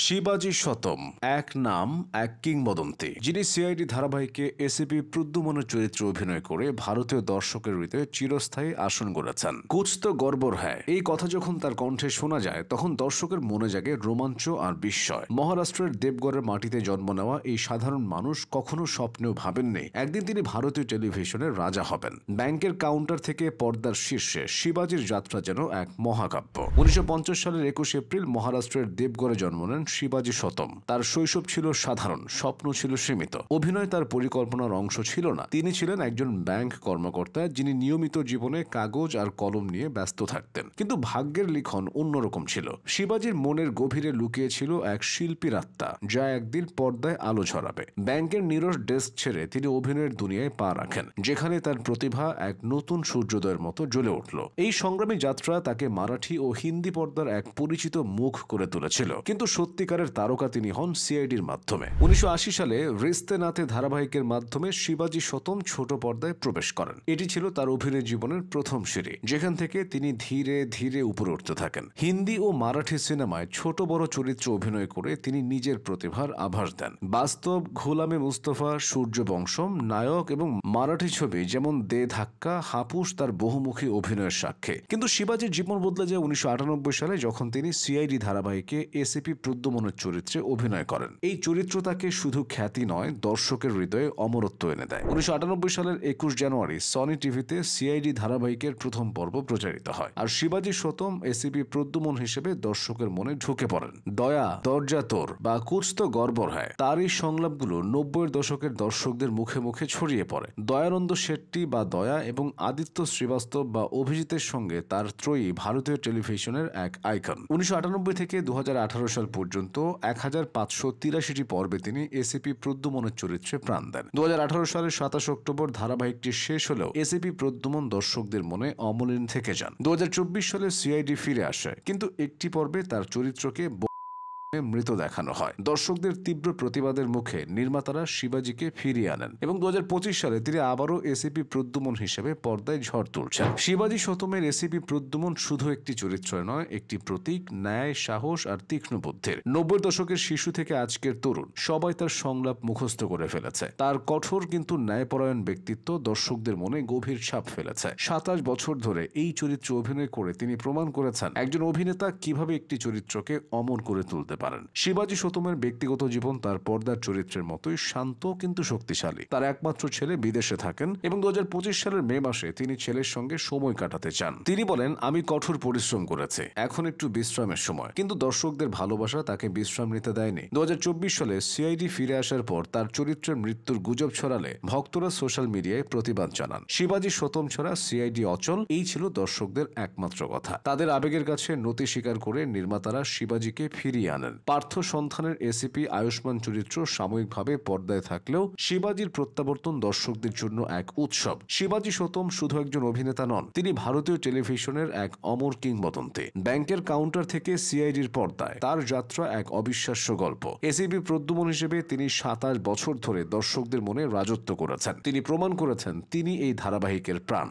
শিবাজি শতম এক নাম এক কিংবদন্তি, যিনি সিআইডি ধারাবাহিকে এসিপি প্রদ্যুম্নের চরিত্রে অভিনয় করে ভারতীয় দর্শকের হৃদয়ে চিরস্থায়ী আসন গড়েছেন। কুছ তো গড়বড় হ্যায় এই কথা যখন তার কণ্ঠে শোনা যায়, তখন দর্শকের মনে জাগে রোমাঞ্চ আর বিস্ময়। মহারাষ্ট্রের দেবগড়ের মাটিতে জন্ম নেওয়া এই সাধারণ মানুষ কখনো স্বপ্নেও ভাবেননি একদিন তিনি ভারতীয় টেলিভিশনের রাজা হবেন। ব্যাংকের কাউন্টার থেকে পর্দার শীর্ষে শিবাজির যাত্রা যেন এক মহাকাব্য। 1950 সালের 21 এপ্রিল মহারাষ্ট্রের দেবগড়ে জন্ম নেন শিবাজি শতম। তার শৈশব ছিল সাধারণ, স্বপ্ন ছিল সীমিত। অভিনয় তার পরিকল্পনার অংশ ছিল না। তিনি ছিলেন একজন ব্যাংক কর্মকর্তা, যিনি নিয়মিত জীবনে কাগজ আর কলম নিয়ে ব্যস্ত থাকতেন। কিন্তু ভাগ্যের লিখন অন্যরকম ছিল। শিবাজির মনের গভীরে লুকিয়ে ছিল এক শিল্পীর আত্মা, যা একদিন পর্দায় আলো ছড়াবে। ব্যাংকের নীরস ডেস্ক ছেড়ে তিনি অভিনয়ের দুনিয়ায় পা রাখেন, যেখানে তার প্রতিভা এক নতুন সূর্যোদয়ের মতো জ্বলে উঠল। এই সংগ্রামী যাত্রা তাকে মারাঠি ও হিন্দি পর্দার এক পরিচিত মুখ করে তুলেছিল। কিন্তু সত্যিকারের তারকা তিনি হন সিআইডির মাধ্যমে। 1980 সালে রিস্তে নাতে ধারাবাহিকের মাধ্যমে শিবাজি শতম ছোট পর্দায় প্রবেশ করেন। এটি ছিল তার অভিনয় জীবনের প্রথম সিঁড়ি, যেখান থেকে তিনি ধীরে ধীরে উপরে উঠতে থাকেন। হিন্দি ও মারাঠি সিনেমায় ছোট বড় চরিত্রে অভিনয় করে তিনি নিজের প্রতিভার আভাস দেন। বাস্তব, গোলামে মুস্তফা, সূর্যবংশম, নায়ক এবং মারাঠি ছবি যেমন দে ধাক্কা, হাপুস তার বহুমুখী অভিনয়ের সাক্ষী। কিন্তু শিবাজির জীবন বদলে যায় 1998 সালে, যখন তিনি সিআইডি ধারাবাহিকে এসিপি প্রদ্যুম্নের চরিত্রে অভিনয় করেন। এই চরিত্র তাকে শুধু খ্যাতি নয়, দর্শকের হৃদয়ে অমরত্ব এনে দেয়। 1998 সালের 21 জানুয়ারি সনি টিভিতে সিআইডি ধারাবাহিকের প্রথম পর্ব প্রচারিত হয়, আর শিবাজি শতম এসিপি প্রদ্যুম্ন হিসেবে দর্শকের মনে ঢুকে পড়েন। দয়া, দরজা তোর বা কুছ তো গড়বড় হ্যায়, তার এই সংলাপগুলো 90-এর দশকের দর্শকদের মুখে মুখে ছড়িয়ে পড়ে। দয়ানন্দ শেট্টি বা দয়া এবং আদিত্য শ্রীবাস্তব বা অভিজিতের সঙ্গে তার ত্রয়ী ভারতীয় টেলিভিশনের এক আইকন। 1998 থেকে 2018 সাল পর্যন্ত 1583টি পর্বে তিনি এসিপি প্রদ্যুম্নের চরিত্রে প্রাণ দেন। 2018 সালের 27 অক্টোবর ধারাবাহিকটি শেষ হলেও এসিপি প্রদ্যুম্ন দর্শকদের মনে অমলিন থেকে যান। 2024 সালে সিআইডি ফিরে আসে, কিন্তু একটি পর্বে তার চরিত্রকে মৃত দেখানো হয়। দর্শকদের তীব্র প্রতিবাদের মুখে নির্মাতারা শিবাজিকে ফিরিয়ে আনেন এবং 2025 সালে তিনি আবারও এসিপি প্রদ্যুম্ন হিসেবে পর্দায় ঝড় তুলছেন। শিবাজি শতমের এসিপি প্রদ্যুম্ন শুধু একটি চরিত্র নয়, একটি প্রতীক ন্যায়, সাহস আর তীক্ষ্ণ বুদ্ধির। 90-এর দশকের শিশু থেকে আজকের তরুণ সবাই তার সংলাপ মুখস্থ করে ফেলেছে। তার কঠোর কিন্তু ন্যায়পরায়ণ ব্যক্তিত্ব দর্শকদের মনে গভীর ছাপ ফেলেছে। 27 বছর ধরে এই চরিত্রে অভিনয় করে তিনি প্রমাণ করেছেন একজন অভিনেতা কিভাবে একটি চরিত্রকে অমর করে তুলতে পারেন। শিবাজি শতমের ব্যক্তিগত জীবন তার পর্দার চরিত্রের মতোই শান্ত কিন্তু শক্তিশালী। তার একমাত্র ছেলে বিদেশে থাকেন এবং 2025 সালের মে মাসে তিনি ছেলের সঙ্গে সময় কাটাতে চান। তিনি বলেন, আমি কঠোর পরিশ্রম করেছি, এখন একটু বিশ্রামের সময়। কিন্তু দর্শকদের ভালোবাসা তাকে বিশ্রাম নিতে দেয়নি। 2024 সালে সিআইডি ফিরে আসার পর তার চরিত্রের মৃত্যুর গুজব ছড়ালে ভক্তরা সোশ্যাল মিডিয়ায় প্রতিবাদ জানান। শিবাজি শতম ছাড়া সিআইডি অচল, এই ছিল দর্শকদের একমাত্র কথা। তাদের আবেগের কাছে নতি স্বীকার করে নির্মাতারা শিবাজিকে ফিরিয়ে আনেন। পার্থ সন্তানের এসিপি আয়ুষ্মান চরিত্র সাময়িকভাবে পর্দায় থাকলেও শিবাজির প্রত্যাবর্তন দর্শকদের জন্য এক উৎসব। শিবাজি শতম শুধু একজন অভিনেতা নন, তিনি ভারতীয় টেলিভিশনের এক অমর কিংবদন্তি। ব্যাংকের কাউন্টার থেকে সিআইডির পর্দায় তার যাত্রা এক অবিশ্বাস্য গল্প। এসিপি প্রদ্যুম্ন হিসেবে তিনি 27 বছর ধরে দর্শকদের মনে রাজত্ব করেছেন। তিনি প্রমাণ করেছেন তিনি এই ধারাবাহিকের প্রাণ।